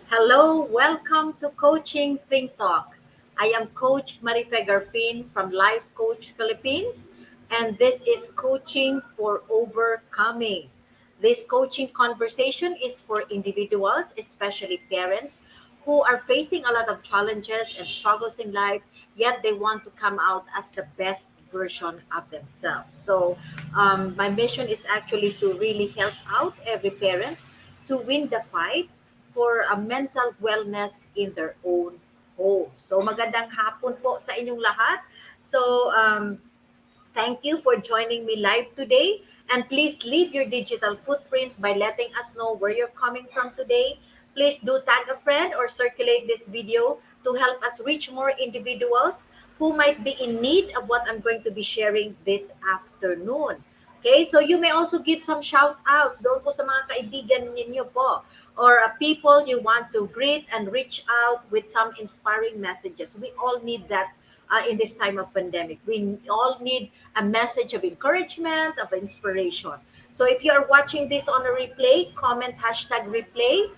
Hello, welcome to Coaching Think Talk. I am Coach Marife Garfin from Life Coach Philippines, and this is Coaching for Overcoming. This coaching conversation is for individuals, especially parents, who are facing a lot of challenges and struggles in life, yet they want to come out as the best version of themselves. My mission is actually to really help out every parent to win the fight for a mental wellness in their own home. So magandang hapon po sa inyong lahat. Thank you for joining me live today. And please leave your digital footprints by letting us know where you're coming from today. Please do tag a friend or circulate this video to help us reach more individuals who might be in need of what I'm going to be sharing this afternoon. Okay, so you may also give some shout outs doon po sa mga kaibigan ninyo po or people you want to greet and reach out with some inspiring messages. We all need that in this time of pandemic. We all need a message of encouragement, of inspiration. So if you are watching this on a replay, comment hashtag replay.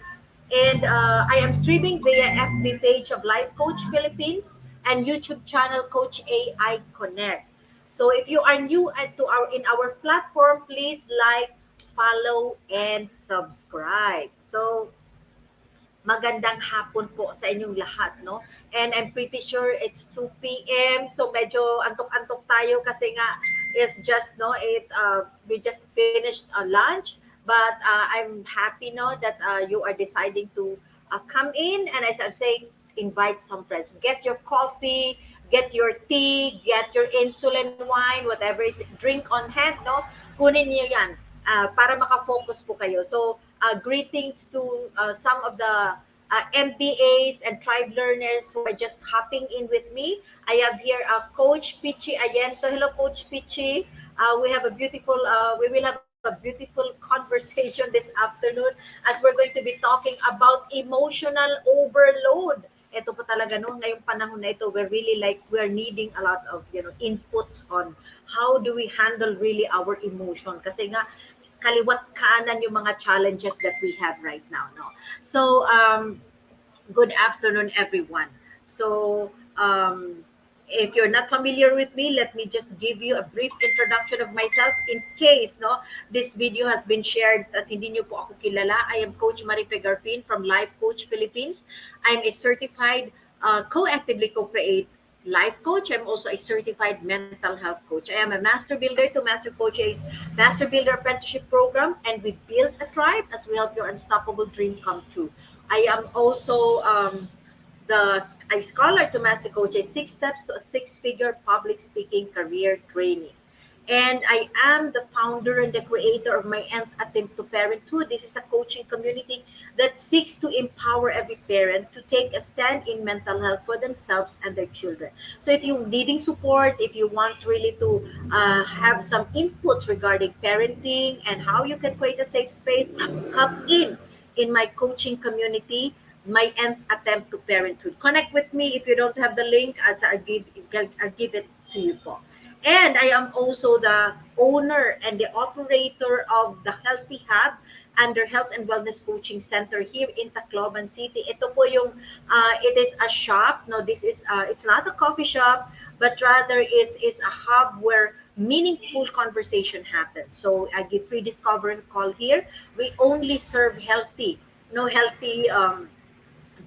And I am streaming via FB page of Life Coach Philippines and YouTube channel Coach AI Connect. So if you are new to our in our platform, please like, follow, and subscribe. So magandang hapon po sa inyong lahat, no? And I'm pretty sure it's 2 p.m. So medyo antok-antok tayo kasi nga it's just no we just finished lunch, but I'm happy no that you are deciding to come in, and as I'm saying, invite some friends. Get your coffee, get your tea, get your insulin wine, whatever is drink on hand, no? Kunin niyo 'yan para makafocus po kayo. So greetings to some of the MBAs and tribe learners who are just hopping in with me. I have here Coach Pichi Ayento. Hello, Coach Pichi. We will have a beautiful conversation this afternoon as we're going to be talking about emotional overload. Ito po talaga no, ngayong panahon na ito, we're needing a lot of inputs on how do we handle really our emotion kasi nga kaliwat kanan yung mga challenges that we have right now, no? So good afternoon, everyone. So if you're not familiar with me, let me just give you a brief introduction of myself in case no this video has been shared at hindi niyo po ako kilala. I am Coach Marife Garfin from Life Coach Philippines. I'm a certified co-actively co-create life coach. I'm also a certified mental health coach. I am a master builder to master coaches, master builder apprenticeship program, and we build a tribe as we help your unstoppable dream come true. I am also a scholar to master coaches, 6 steps to a six-figure public speaking career training. And I am the founder and the creator of my Nth Attempt to Parenthood. This is a coaching community that seeks to empower every parent to take a stand in mental health for themselves and their children. So if you're needing support, if you want really to have some inputs regarding parenting and how you can create a safe space, hop in my coaching community, my Nth Attempt to Parenthood. Connect with me. If you don't have the link, I'll give it to you po. And I am also the owner and the operator of the Healthy Hub under Health and Wellness Coaching Center here in Tacloban City. Ito po yung, it is a shop. No, it's not a coffee shop, but rather it is a hub where meaningful conversation happens. So I give free discovery call here. We only serve healthy, no healthy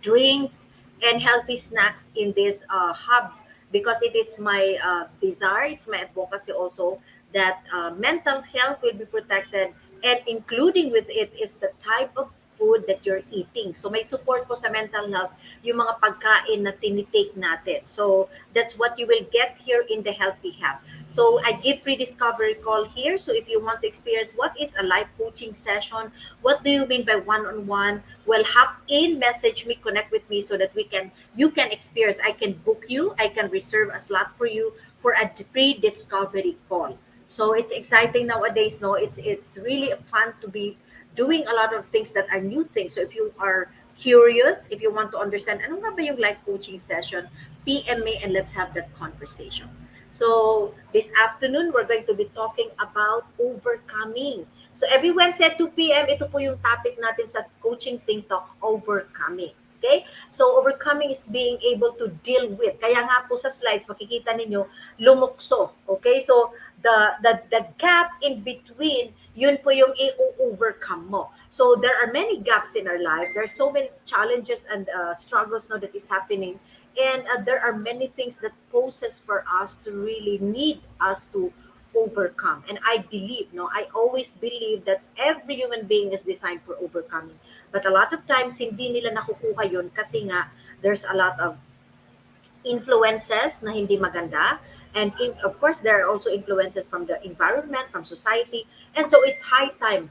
drinks and healthy snacks in this hub because it is my desire, it's my advocacy also that mental health will be protected, and including with it is the type of food that you're eating. So may support po sa mental health yung mga pagkain na tinitake natin. So that's what you will get here in the Healthy Hub. So I give free discovery call here. So if you want to experience what is a life coaching session, what do you mean by one-on-one? Well, hop in, message me, connect with me so that you can experience. I can book you. I can reserve a slot for you for a free discovery call. So it's exciting nowadays. No, it's really fun to be doing a lot of things that are new things. So if you are curious, if you want to understand, ano nga ba yung life coaching session, PM me and let's have that conversation. So this afternoon, we're going to be talking about overcoming. So every Wednesday at 2 p.m., ito po yung topic natin sa Coaching Think Talk, overcoming. Okay? So overcoming is being able to deal with. Kaya nga po sa slides, makikita ninyo, lumukso. Okay? So the gap in between, yun po yung i-overcome mo. So there are many gaps in our life. There are so many challenges and struggles now that is happening. And there are many things that poses for us to really need us to overcome. And I believe, no, I always believe that every human being is designed for overcoming. But a lot of times, hindi nila nakukuha yun kasi nga, there's a lot of influences na hindi maganda. And of course, there are also influences from the environment, from society. And so it's high time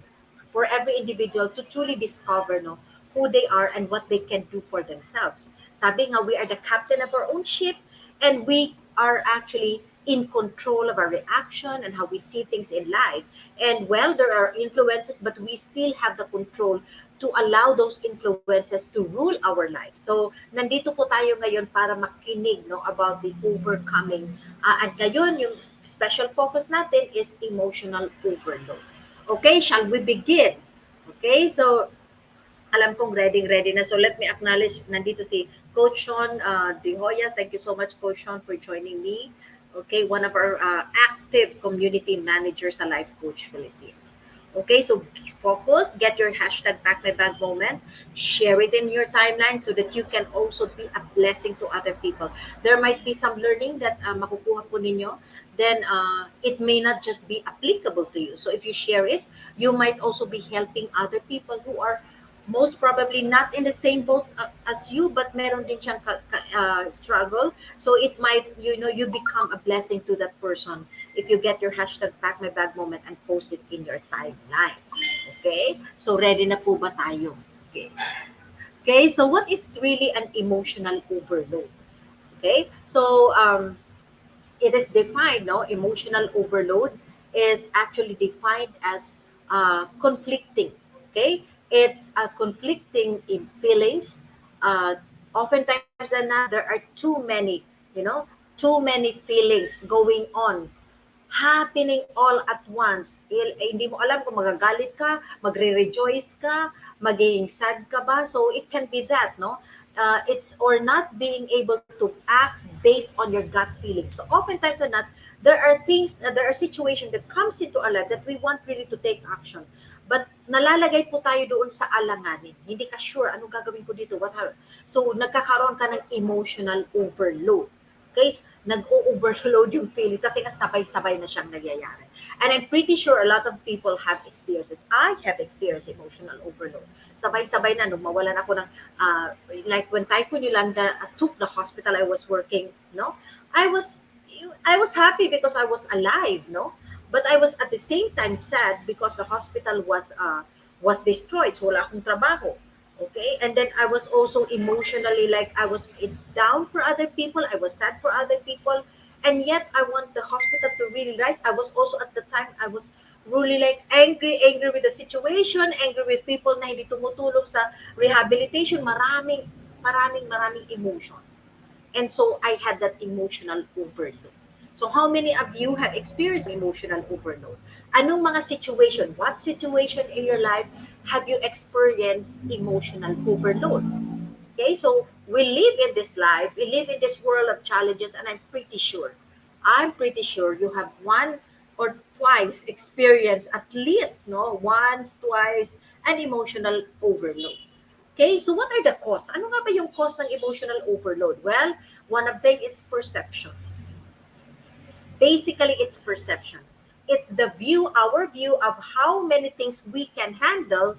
for every individual to truly discover, no, who they are and what they can do for themselves. Sabi nga, we are the captain of our own ship, and we are actually in control of our reaction and how we see things in life. And well, there are influences, but we still have the control to allow those influences to rule our lives. So, nandito po tayo ngayon para makinig, no, about the overcoming. At ngayon, yung special focus natin is emotional overload. Okay, shall we begin? Okay, so alam kong ready na. So let me acknowledge, nandito si Coach Sean De Hoya. Thank you so much, Coach Sean, for joining me. Okay, one of our active community managers sa Life Coach Philippines. Okay, so focus, get your hashtag Pack My Bag moment, share it in your timeline so that you can also be a blessing to other people. There might be some learning that makukuha po ninyo, then it may not just be applicable to you. So if you share it, you might also be helping other people who are most probably not in the same boat as you, but meron din siyang struggle. So it might, you become a blessing to that person if you get your hashtag Pack My Bag moment and post it in your timeline. Okay? So ready na po ba tayo? Okay. Okay, so what is really an emotional overload? Okay? So it is defined, no? Emotional overload is actually defined as conflicting. Okay, it's conflicting in feelings. Uh, Oftentimes, na there are too many, too many feelings going on, happening all at once. Hindi mo alam kung magagalit ka, magre-rejoice ka, magiging sad ka ba. So it can be that, no? It's or not being able to act based on your gut feeling. So oftentimes or not, there are things, there are situations that comes into our life that we want really to take action. But nalalagay po tayo doon sa alanganin. Hindi ka sure, anong gagawin ko dito? So nagkakaroon ka ng emotional overload. Okay? Nag-o-overload yung feeling kasi nga sabay-sabay na siyang nangyayari. And I'm pretty sure a lot of people have experiences. I have experienced emotional overload. Sabay-sabay na, nung mawalan ako ng, like when Typhoon Yolanda took the hospital I was working, no? I was happy because I was alive, no? But I was at the same time sad because the hospital was destroyed. So wala akong trabaho. Okay? And then I was also emotionally, like, I was down for other people. I was sad for other people. And yet I want the hospital to really rise. I was also at the time, I was really like angry with the situation, angry with people na hindi tumutulong sa rehabilitation. Maraming emotion. And so I had that emotional overload. So how many of you have experienced emotional overload? Anong mga situation? What situation in your life have you experienced emotional overload? Okay, so we live in this life, we live in this world of challenges, and I'm pretty sure you have one or twice experienced at least, no, once, twice, an emotional overload. Okay, so what are the cause? Ano nga ba yung cause ng emotional overload? Well, one of them is perception. Basically, it's perception. It's our view of how many things we can handle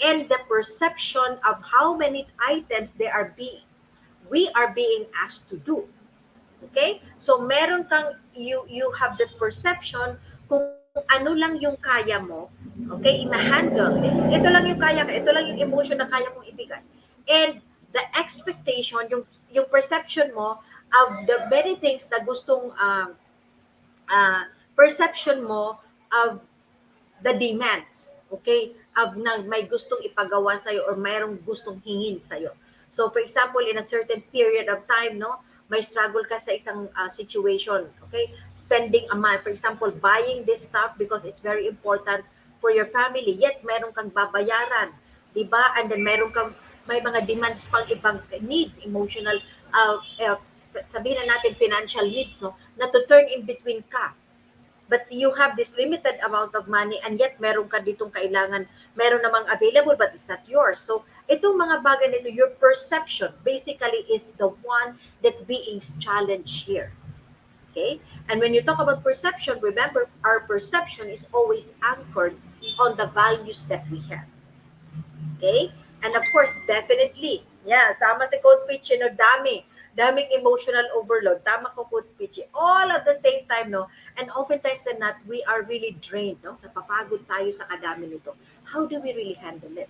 and the perception of how many items we are being asked to do. Okay? So meron kang you have the perception kung ano lang yung kaya mo, okay, i-handle. Ito lang yung kaya ka, ito lang yung emotion na kaya mong ibigay. And the expectation, yung perception mo of the many things na gustong perception mo of the demands, okay, of may gustong ipagawa sa'yo or mayroong gustong hingin sa'yo. So, for example, in a certain period of time, no, may struggle ka sa isang situation, okay, spending a month, for example, buying this stuff because it's very important for your family, yet meron kang babayaran, 'di ba? And then meron kang may mga demands pang ibang needs, emotional, sabihin na natin financial needs, no, na to turn in between ka. But you have this limited amount of money and yet meron ka ditong kailangan, meron namang available but it's not yours. So, itong mga bagay nito, your perception basically is the one that being challenged here. Okay? And when you talk about perception, remember, our perception is always anchored on the values that we have. Okay? And of course, definitely, yeah, tama si Coach Pitch, you know, daming emotional overload. Tama ko, Coach Pitch. All at the same time, no? And oftentimes than not, we are really drained, no? Napapagod tayo sa kadami nito. How do we really handle it?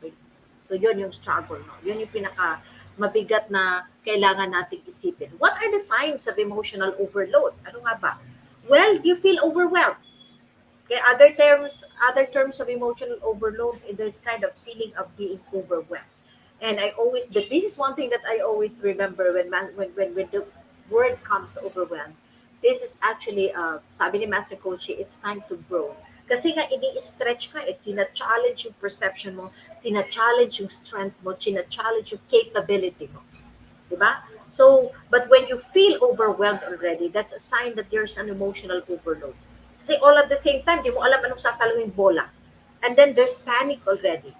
Okay? So, yun yung struggle, no? Yun yung pinaka mabigat na kailangan nating isipin. What are the signs of emotional overload? Ano nga ba? Well, you feel overwhelmed. Okay, other terms of emotional overload, there's kind of feeling of being overwhelmed. And I always, this is one thing that I always remember when the word comes overwhelmed. This is actually, sabi ni Master Coach, it's time to grow. Kasi nga, ini-stretch ka, tina-challenge yung perception mo, tina-challenge yung strength mo, tina-challenge yung capability mo. Diba? So, but when you feel overwhelmed already, that's a sign that there's an emotional overload. Kasi all at the same time, di mo alam anong sasaluhin bola. And then there's panic already.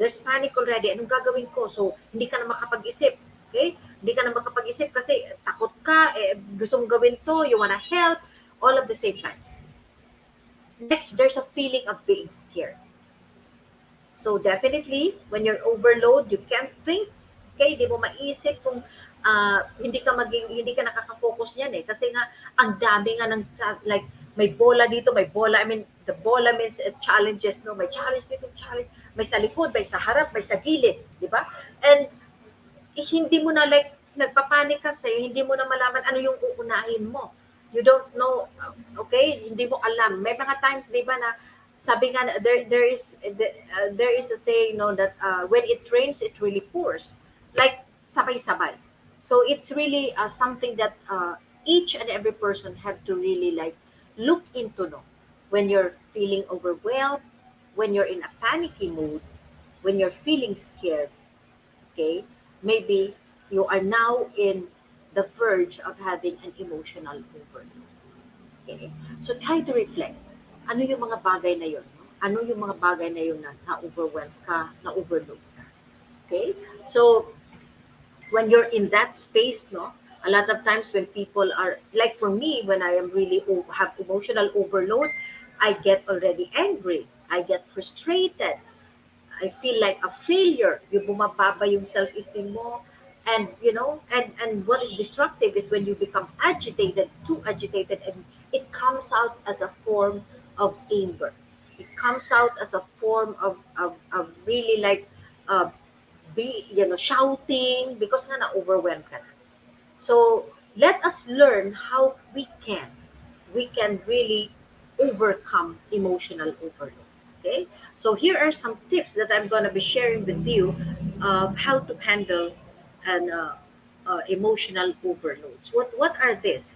There's panic already. Anong gagawin ko? So, hindi ka na makapag-isip. Okay? Hindi ka na makapag-isip kasi takot ka, gusto mong gawin to, you wanna help, all at the same time. Next, there's a feeling of being scared. So definitely, when you're overload, you can't think. Okay, di mo maisip kung hindi ka nakaka-focus niyan eh. Kasi nga, ang dami nga ng, like, may bola dito, may bola. I mean, the bola means challenges, no? May challenge dito, challenge. May sa likod, may sa harap, may sa gilid, di ba? And hindi mo na, like, nagpapanik kasi, hindi mo na malaman ano yung uunahin mo. You don't know, okay? Hindi mo alam. May mga times, di ba, na sabi nga, there is a saying, no, that when it rains, it really pours. Like, sabay-sabay. So it's really something that each and every person have to really like look into, no, when you're feeling overwhelmed, when you're in a panicky mood, when you're feeling scared. Okay, maybe you are now in the verge of having an emotional overload. Okay, so try to reflect. Ano yung mga bagay na yun? No? Ano yung mga bagay na yun na overwhelmed ka, na overload ka? Okay, so when you're in that space, no, a lot of times when people are, like for me, when I am really have emotional overload, I get already angry, I get frustrated, I feel like a failure. Yung bumababa yung self-esteem mo. And, you know, and what is destructive is when you become agitated, too agitated, and it comes out as a form of anger. It comes out as a form of really like, uh, shouting because nga na-overwhelmed ka na. So, let us learn how we can really overcome emotional overload. Okay? So, here are some tips that I'm going to be sharing with you of how to handle an emotional overloads. What are these?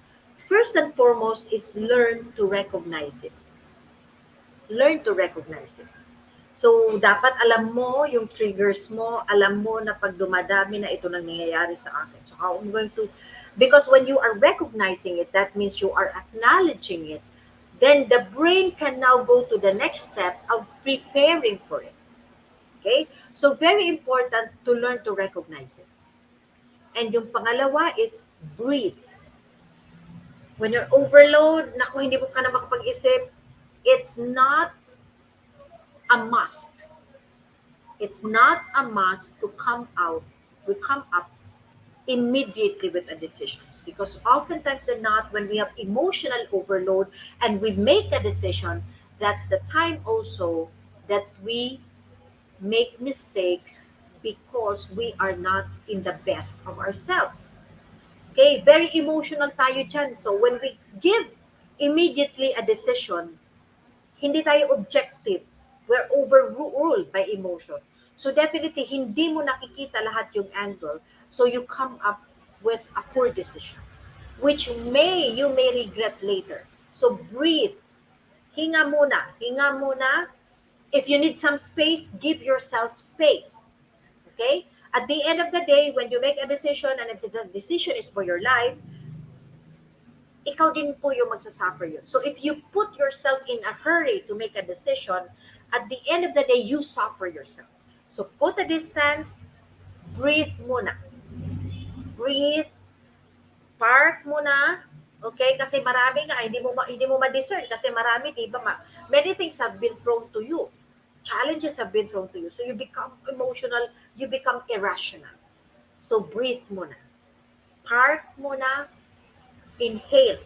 First and foremost is learn to recognize it. Learn to recognize it. So, dapat alam mo yung triggers mo, alam mo na pag dumadami na ito nangyayari sa akin. So, how I'm going to, because when you are recognizing it, that means you are acknowledging it, then the brain can now go to the next step of preparing for it. Okay? So, very important to learn to recognize it. And yung pangalawa is breathe. When you're overload, naku, hindi mo ka na makapag-isip, it's not a must. It's not a must to come up immediately with a decision. Because oftentimes than not, when we have emotional overload and we make a decision, that's the time also that we make mistakes because we are not in the best of ourselves. Okay, very emotional tayo dyan. So when we give immediately a decision, hindi tayo objective. We're overruled by emotion. So definitely, hindi mo nakikita lahat yung angle. So you come up with a poor decision, which you may regret later. So breathe, Hinga muna. If you need some space, give yourself space. Okay? At the end of the day, when you make a decision and if the decision is for your life, ikaw din po yung magsasuffer yun. So if you put yourself in a hurry to make a decision, at the end of the day, you suffer yourself. So put a distance, breathe muna. Breathe, park muna. Okay? Kasi marami nga, hindi mo ma-discern kasi marami, di ba many things have been thrown to you. Challenges have been thrown to you. So you become emotional, you become irrational. So breathe muna. Park muna, inhale.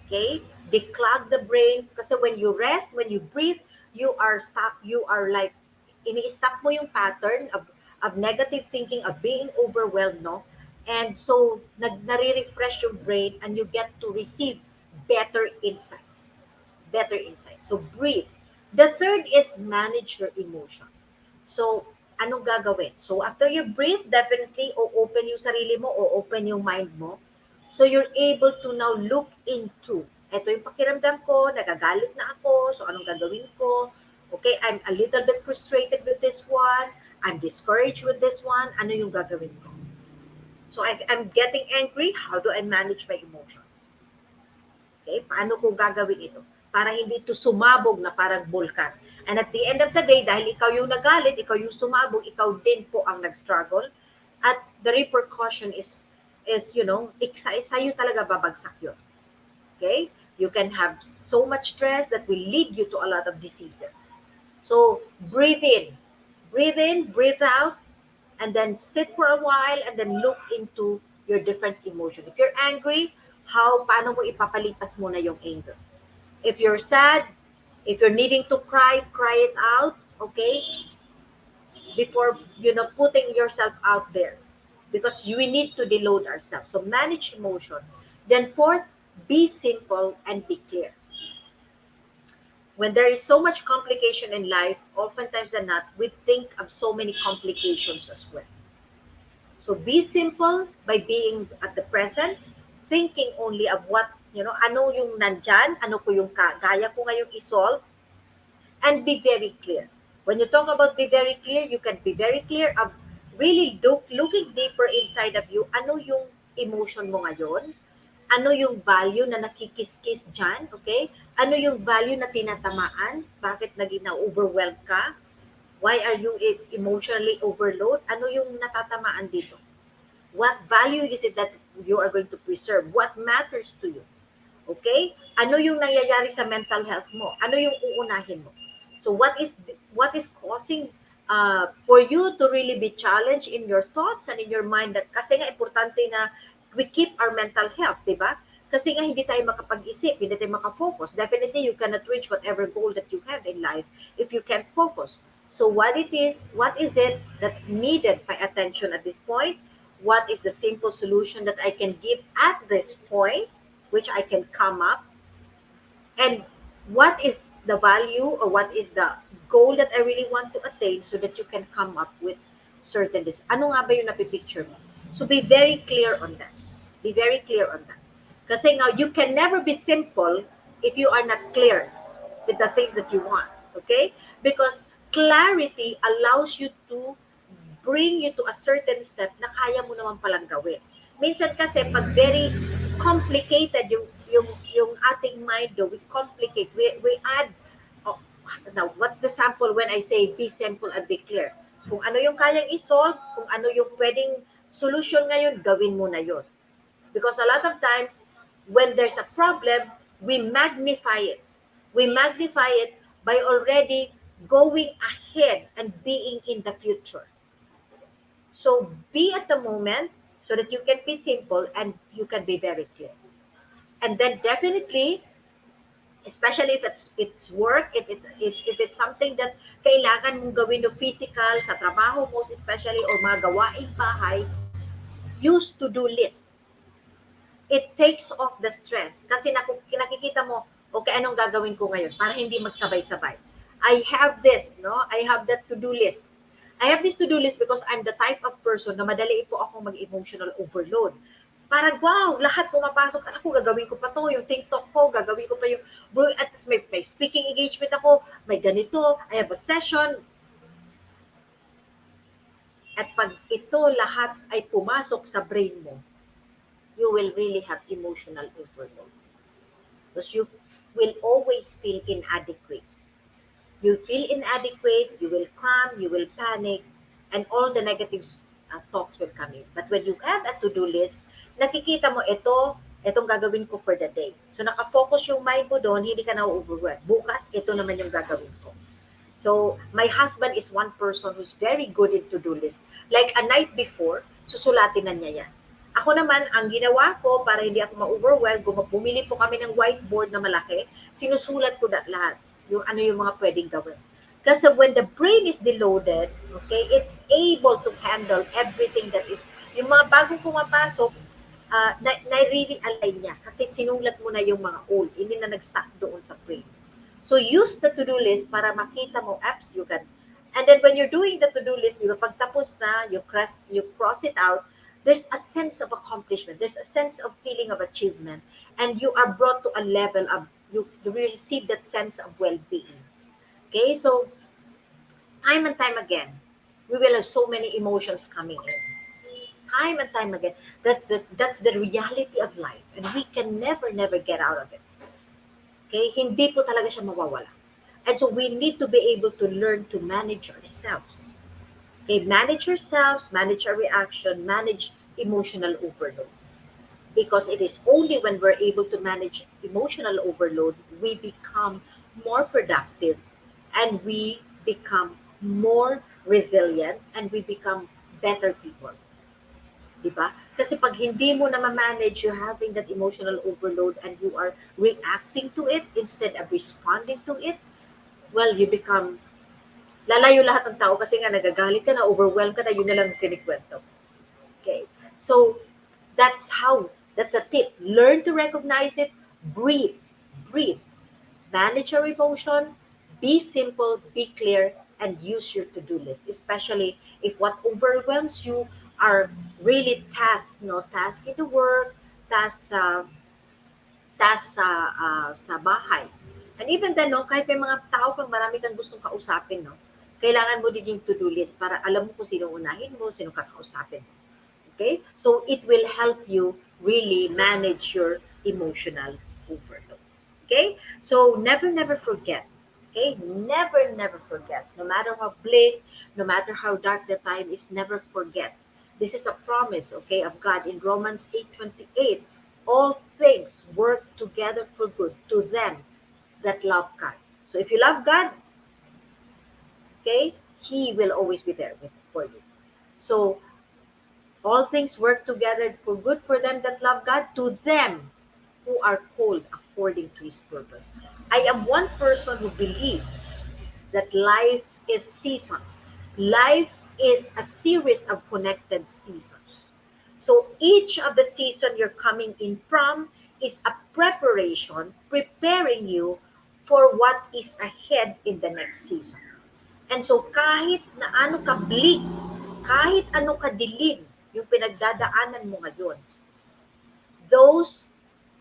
Okay? Declog the brain. Kasi when you rest, when you breathe, you are like, ini-stop mo yung pattern of negative thinking, of being overwhelmed, no? And so, nare-refresh yung brain and you get to receive better insights. Better insights. So, breathe. The third is manage your emotion. So, anong gagawin? So, after you breathe, definitely, o-open yung sarili mo, o-open yung mind mo. So, you're able to now look into, eto yung pakiramdam ko, nagagalit na ako, so anong gagawin ko? Okay, I'm a little bit frustrated with this one, I'm discouraged with this one, ano yung gagawin ko? So, I'm getting angry, how do I manage my emotion? Okay, paano ko gagawin ito? Para hindi to sumabog na parang bulkan. And at the end of the day, dahil ikaw yung nagalit, ikaw yung sumabog, ikaw din po ang nag-struggle. At the repercussion is sa'yo talaga babagsak yun. Okay? You can have so much stress that will lead you to a lot of diseases. So, breathe in, breathe out, and then sit for a while and then look into your different emotion. If you're angry, paano mo ipapalipas muna yung anger? If you're sad, if you're needing to cry, cry it out, okay? Before, putting yourself out there. Because we need to deload ourselves. So manage emotion. Then fourth, be simple and be clear. When there is so much complication in life, oftentimes than not, we think of so many complications as well. So be simple by being at the present, thinking only of what, ano yung nandyan, ano ko yung kaya ko ngayong isolve, and be very clear. When you talk about be very clear, you can be very clear of really looking deeper inside of you, ano yung emotion mo ngayon, ano yung value na nakikiskis dyan, okay? Ano yung value na tinatamaan, bakit naging na-overwhelmed ka, why are you emotionally overload, ano yung natatamaan dito? What value is it that you are going to preserve? What matters to you? Okay? Ano yung nangyayari sa mental health mo? Ano yung uunahin mo? So what is causing for you to really be challenged in your thoughts and in your mind, that kasi nga importante na we keep our mental health, di ba? Kasi nga hindi tayo makapag-isip, hindi tayo makafocus. Definitely you cannot reach whatever goal that you have in life if you can't focus. So what is it that needed my attention at this point? What is the simple solution that I can give at this point, which I can come up? And what is the value, or what is the goal that I really want to attain, so that you can come up with certain this. Ano nga ba yung napipicture mo? So be very clear on that. Be very clear on that. Kasi now, you can never be simple if you are not clear with the things that you want. Okay? Because clarity allows you to bring you to a certain step na kaya mo naman palang gawin. Minsan kasi pag very complicated yung ating mind, we complicate, we add, oh, now what's the sample when I say be simple and be clear? Kung ano yung kayang i-solve, kung ano yung pwedeng solution ngayon, gawin mo na yun. Because a lot of times, when there's a problem, we magnify it. We magnify it by already going ahead and being in the future. So be at the moment so that you can be simple and you can be very clear. And then definitely, especially if it's work, if it's something that kailangan mong gawin no physical, sa trabaho most especially, or mga gawaing bahay, use to-do list. It takes off the stress. Kasi nakikita mo, okay, anong gagawin ko ngayon para hindi magsabay-sabay. I have this, no? I have that to-do list. I have this to-do list because I'm the type of person na madali po ako mag-emotional overload. Parang, wow, lahat pumapasok. At ako, gagawin ko pa to, yung TikTok ko, gagawin ko pa yung, bro, at least may speaking engagement ako, may ganito, I have a session. At pag ito lahat ay pumasok sa brain mo, you will really have emotional overload. Because you will always feel inadequate. You feel inadequate, you will cram, you will panic, and all the negative thoughts will come in. But when you have a to-do list, nakikita mo itong gagawin ko for the day. So nakafocus yung mind mo doon, hindi ka na-overwhelmed. Bukas, ito naman yung gagawin ko. So my husband is one person who's very good in to-do list. Like a night before, susulatin na niya yan. Ako naman, ang ginawa ko para hindi ako ma-overwhelm, bumili po kami ng whiteboard na malaki, sinusulat ko lahat yung mga pwedeng gawin. Kasi when the brain is deloaded, okay, it's able to handle everything that is, yung mga bagong pumapasok, na-really-align niya kasi sinulat mo na yung mga old, hindi na nag-stuck doon sa brain. So use the to-do list para makita mo apps you can. And then when you're doing the to-do list, di ba, pagtapos na, you cross it out, there's a sense of accomplishment. There's a sense of feeling of achievement. And you are brought to a level of, you will receive that sense of well-being. Okay, so time and time again, we will have so many emotions coming in. Time and time again. That's the reality of life. And we can never get out of it. Okay? Hindi po talaga siya mawawala. And so we need to be able to learn to manage ourselves. Okay? Manage yourselves, manage our reaction, manage emotional overload. Because it is only when we're able to manage emotional overload, we become more productive and we become more resilient and we become better people. Di ba? Kasi pag hindi mo na ma-manage, you're having that emotional overload and you are reacting to it instead of responding to it, well, you become, lalayo lahat ng tao kasi nga nagagalit ka na, overwhelmed ka na, yun na lang kinikwento. Okay? So, that's a tip. Learn to recognize it, breathe, breathe. Manage your emotion, be simple, be clear, and use your to-do list, especially if what overwhelms you are really tasks, no? Tasks in the work, tasks sa bahay. And even then, no, kahit may mga tao kang marami kang gustong kausapin, no, kailangan mo din yung to-do list para alam mo kung sino unahin mo, sino kakausapin mo. Okay? So, it will help you really manage your emotional overload. Okay? So, never forget. Okay? Never forget. No matter how bleak, no matter how dark the time is, never forget. This is a promise, okay, of God in Romans 8:28. All things work together for good to them that love God. So if you love God, okay, He will always be there for you. So all things work together for good for them that love God, to them who are called according to His purpose. I am one person who believes that life is seasons. Life is a series of connected seasons. So each of the season you're coming in from is a preparation, preparing you for what is ahead in the next season. And so kahit na ano ka bleak, kahit ano ka dilim yung pinagdadaanan mo ngayon, those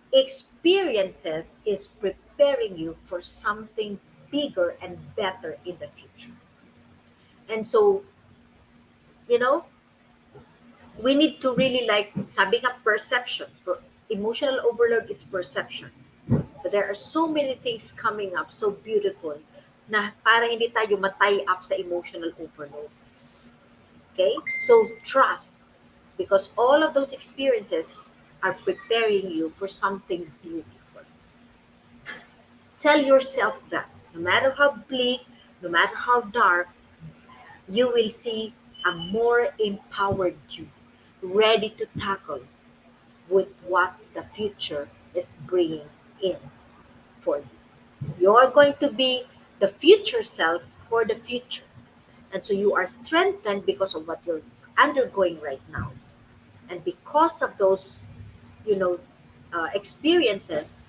experiences is preparing you for something bigger and better in the future. And so, you know, we need to really like, sabi nga, perception. Emotional overload is perception. But there are so many things coming up, so beautiful, na para hindi tayo matay up sa emotional overload. Okay? So, trust. Because all of those experiences are preparing you for something beautiful. Tell yourself that no matter how bleak, no matter how dark, you will see a more empowered you, ready to tackle with what the future is bringing in for you. You're going to be the future self for the future. And so you are strengthened because of what you're undergoing right now. And because of those, you know, experiences,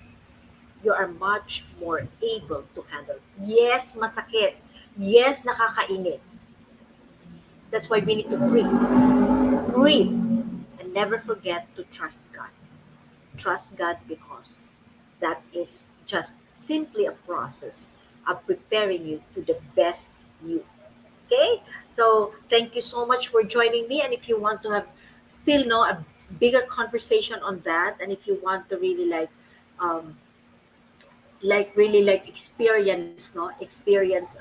you are much more able to handle. Yes, masakit. Yes, nakakainis. That's why we need to breathe. Breathe. And And never forget to trust God. Trust God because that is just simply a process of preparing you to the best you. Okay? So thank you so much for joining me. And if you want to have still know a bigger conversation on that, and if you want to really like really like experience no experience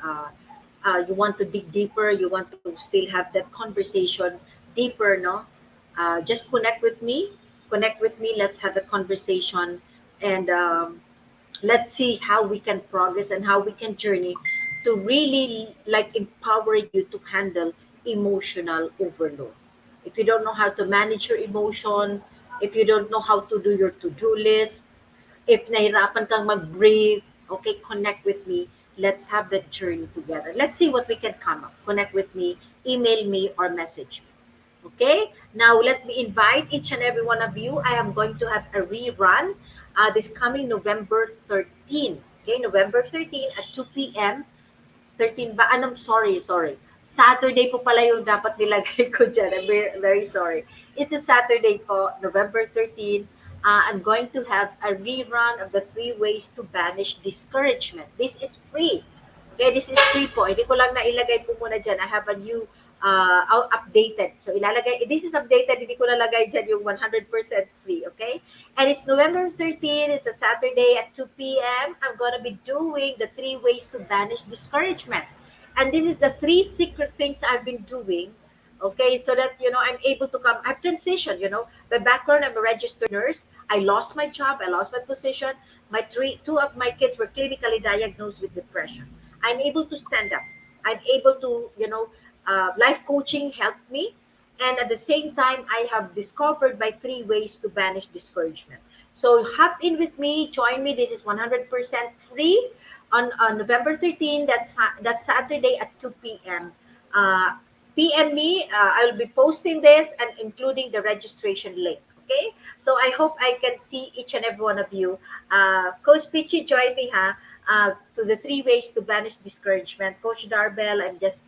you want to dig deeper, you want to still have that conversation deeper, no, just connect with me, let's have a conversation, and let's see how we can progress and how we can journey to really like empower you to handle emotional overload. If you don't know how to manage your emotion, if you don't know how to do your to-do list, if nahirapan kang mag-breathe, okay, connect with me. Let's have that journey together. Let's see what we can come up. Connect with me, email me, or message me. Okay? Now, let me invite each and every one of you. I am going to have a rerun this coming November 13. Okay, November 13 at 2 p.m. 13 ba? Anong sorry. Saturday po pala yung dapat nilagay ko dyan. I'm very, very sorry. It's a Saturday po, November 13. I'm going to have a rerun of the 3 ways to banish discouragement. This is free. Okay, this is free po. Hindi ko lang nailagay po muna dyan. I have a new updated. So ilalagay, this is updated. Hindi ko lalagay dyan yung 100% free. Okay? And it's November 13. It's a Saturday at 2 p.m. I'm going to be doing the 3 ways to banish discouragement. And this is the 3 secret things I've been doing. Okay, so that I'm able to come. I've transitioned. By background, I'm a registered nurse. I lost my job. I lost my position. Two of my kids were clinically diagnosed with depression. I'm able to stand up. I'm able to, life coaching helped me. And at the same time, I have discovered my 3 ways to banish discouragement. So hop in with me, join me. This is 100% free on November 13. That's Saturday at 2 p.m. PM me. I'll be posting this and including the registration link. Okay, so I hope I can see each and every one of you. Coach Pichi, join me, to the 3 ways to banish discouragement. Coach Darbell, I'm just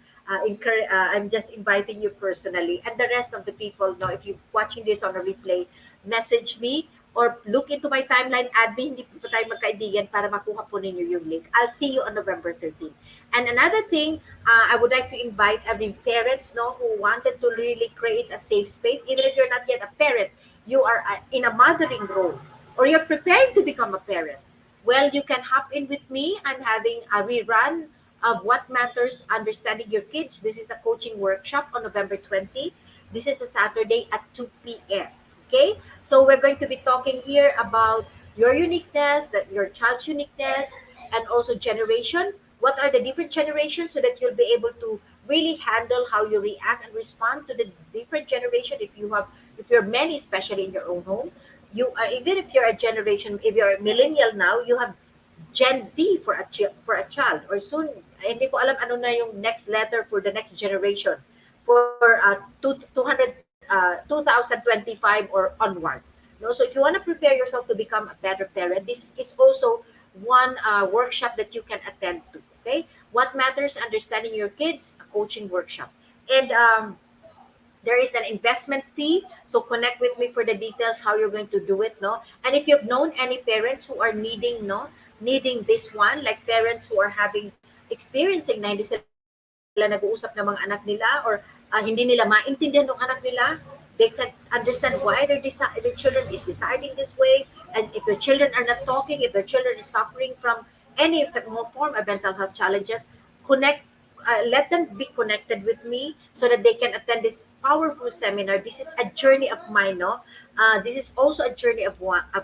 inviting you personally, and the rest of the people. Know if you're watching this on a replay, message me or look into my timeline. Add me, hindi po tayo magkaibigan para makuha po ninyo yung link. I'll see you on November 13. And another thing, I would like to invite every parents, no, who wanted to really create a safe space. Even if you're not yet a parent, you are in a mothering role, or you're preparing to become a parent. Well, you can hop in with me. I'm having a rerun of What Matters Understanding Your Kids. This is a coaching workshop on November 20. This is a Saturday at 2 p.m. Okay, so we're going to be talking here about your uniqueness, that your child's uniqueness, and also generation. What are the different generations so that you'll be able to really handle how you react and respond to the different generation. If you're many, especially in your own home, even if you're a generation, if you're a millennial now, you have Gen Z for a child, or soon, hindi ko alam ano na yung next letter for the next generation for 2025 or onward. No, so if you want to prepare yourself to become a better parent, this is also one workshop that you can attend to. Okay, what matters understanding your kids, a coaching workshop, and there is an investment fee. So connect with me for the details how you're going to do it. No, and if you've known any parents who are needing this one, like parents who are having experiencing na hindi sila nag-uusap ng mga anak nila, or hindi nila maintindihan ng anak nila, they can understand why their children is deciding this way. And if your children are not talking, if their children is suffering from any form of mental health challenges, let them be connected with me so that they can attend this powerful seminar. This is a journey of mine, no? This is also a journey of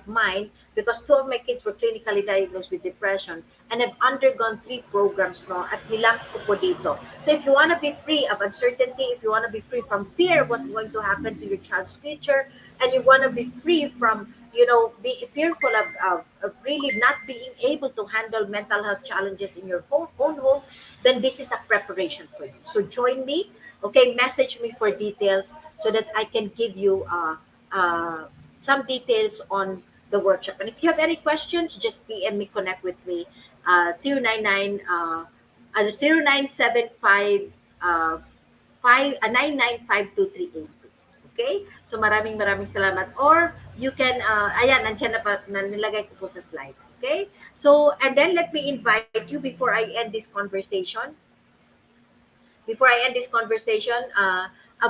mine, because 2 of my kids were clinically diagnosed with depression and have undergone 3 programs, no, at nilang ko po dito. So if you want to be free of uncertainty, if you want to be free from fear of what's going to happen to your child's future, and you want to be free from, be fearful of really not being able to handle mental health challenges in your own home, then this is a preparation for you. So join me, okay? Message me for details so that I can give you some details on the workshop. And if you have any questions, just PM me, connect with me, 099 0975 995238. Okay? So maraming maraming salamat. Or you can, ayan, nandiyan na pa, nilagay ko po sa slide. Okay? So, and then let me invite you before I end this conversation.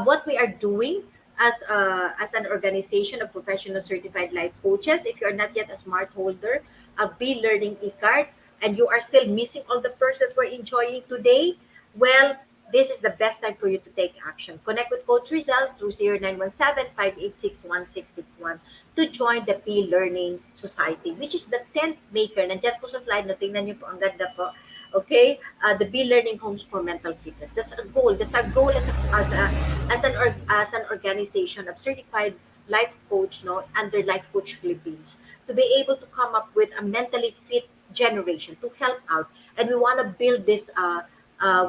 What we are doing as an organization of professional certified life coaches. If you are not yet a smart holder of Be Learning e-card and you are still missing all the perks that we're enjoying today, well, this is the best time for you to take action. Connect with Coach Rizal through 0917-586-1661 to join the Be Learning Society, which is the 10th maker. Nandiyan po sa slide, no, tingnan niyo po, ang ganda po. Okay, the Be Learning Homes for Mental Fitness. That's a goal. That's our goal as an organization of certified life coach, no, under Life Coach Philippines, to be able to come up with a mentally fit generation to help out, and we want to build this.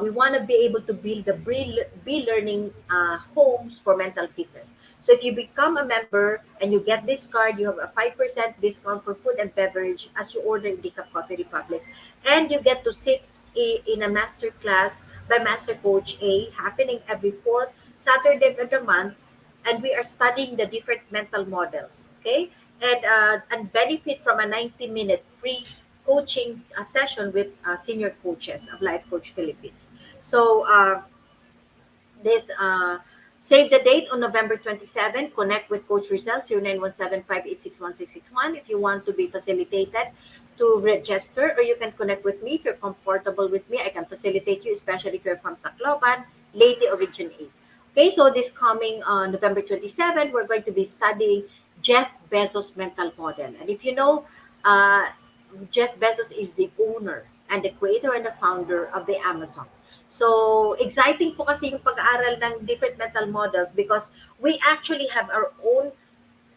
We want to be able to build the Be Learning homes for mental fitness. So if you become a member and you get this card, you have a 5% discount for food and beverage as you order in Decaf Coffee Republic. And you get to sit in a master class by Master Coach A happening every fourth Saturday of the month. And we are studying the different mental models. Okay. And benefit from a 90-minute free coaching session with senior coaches of Life Coach Philippines. So this save the date on November 27. Connect with Coach Rizal 0917-586-1661 if you want to be facilitated to register, or you can connect with me if you're comfortable with me. I can facilitate you, especially if you're from Tacloban, Leyte, or Region 8. Okay, so this coming November 27, we're going to be studying Jeff Bezos' mental model. And if you know, uh, Jeff Bezos is the owner and the creator and the founder of the Amazon. So, exciting po kasi yung pag-aaral ng different mental models because we actually have our own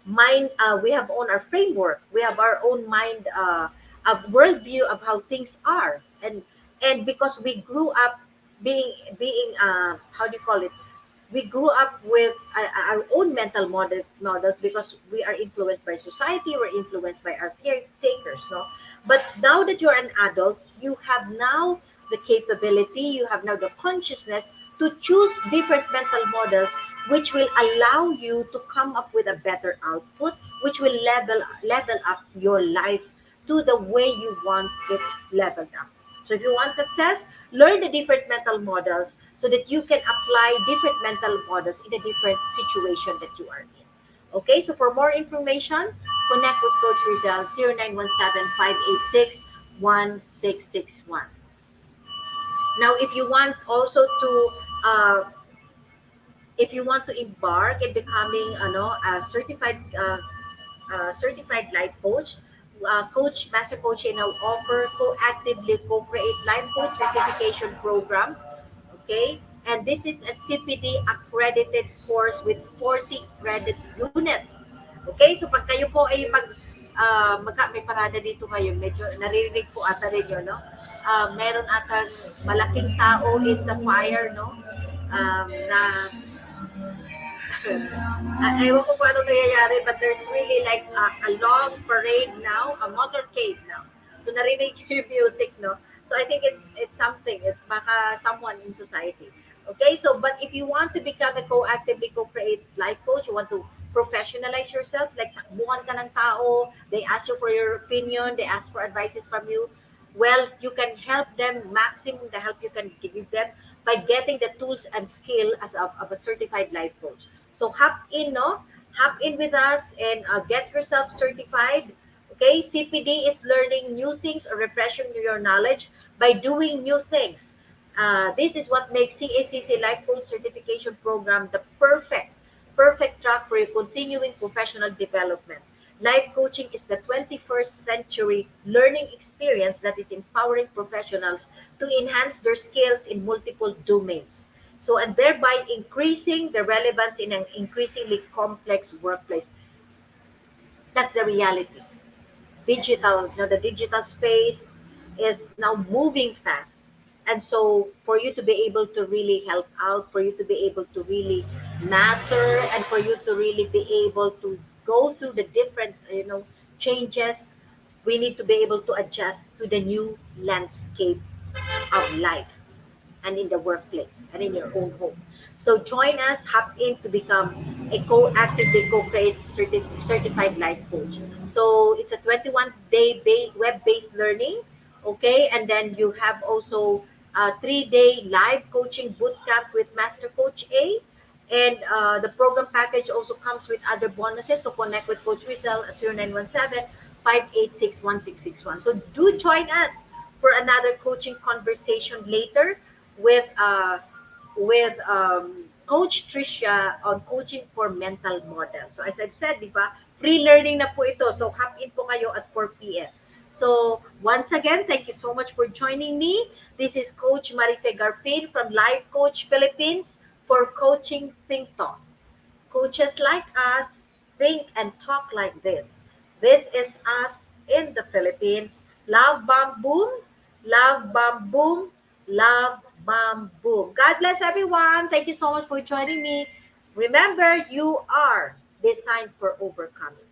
mind, we have on our framework, we have our own mind, a worldview of how things are, and because we grew up being how do you call it, we grew up with our own mental models because we are influenced by society, we're influenced by our caretakers, no. But now that you're an adult, you have now the capability, you have now the consciousness to choose different mental models which will allow you to come up with a better output, which will level up your life to the way you want it leveled up. So if you want success, learn the different mental models so that you can apply different mental models in a different situation that you are in. Okay, so for more information, connect with Coach Rizal 0917-586-1661. Now, uh, if you want to embark in becoming a certified life coach, Master Coach now offer co-actively co-create life coach certification program. Okay, and this is a CPD accredited course with 40 credit units. Okay, so pag kayo po ay may parada dito ngayon, medyo naririnig po ata rin yun, no? Meron ata malaking tao in the fire, no? Na ewan ko kung ano nangyayari, but there's really like a long parade now, a motorcade now. So narinig yung music, no? So I think it's something. It's baka someone in society. Okay, so but if you want to become a co-actively co-create life coach, you want to professionalize yourself, like takbuhan ka ng tao, they ask you for your opinion, they ask for advices from you, well, you can help them, maximum the help you can give them by getting the tools and skill of a certified life coach. So hop in, no? Hop in with us and get yourself certified. Okay, CPD is learning new things or refreshing your knowledge by doing new things. This is what makes CACC Life Coach Certification Program the perfect track for your continuing professional development. Life coaching is the 21st century learning experience that is empowering professionals to enhance their skills in multiple domains. So, and thereby increasing the relevance in an increasingly complex workplace. That's the reality. The digital space is now moving fast. And so for you to be able to really help out, for you to be able to really matter, and for you to really be able to go through the different, changes, we need to be able to adjust to the new landscape of life and in the workplace and in your own home. So join us, hop in to become a actively co-create certified life coach. So it's a 21-day web-based learning, okay? And then you have also a 3-day live coaching boot camp with Master Coach A. And the program package also comes with other bonuses. So connect with Coach Rizal at 0917-586-1661. So do join us for another coaching conversation later with Coach Tricia on coaching for mental model. So as I've said, di ba, free learning na po ito. So hop in po kayo at 4 p.m. So once again, thank you so much for joining me. This is Coach Marife Garfin from Life Coach Philippines for Coaching Think Talk. Coaches like us think and talk like this. This is us in the Philippines. Love, bomb, boom. Love, bomb, boom. Love, bomb, boom. God bless everyone. Thank you so much for joining me. Remember, you are designed for overcoming.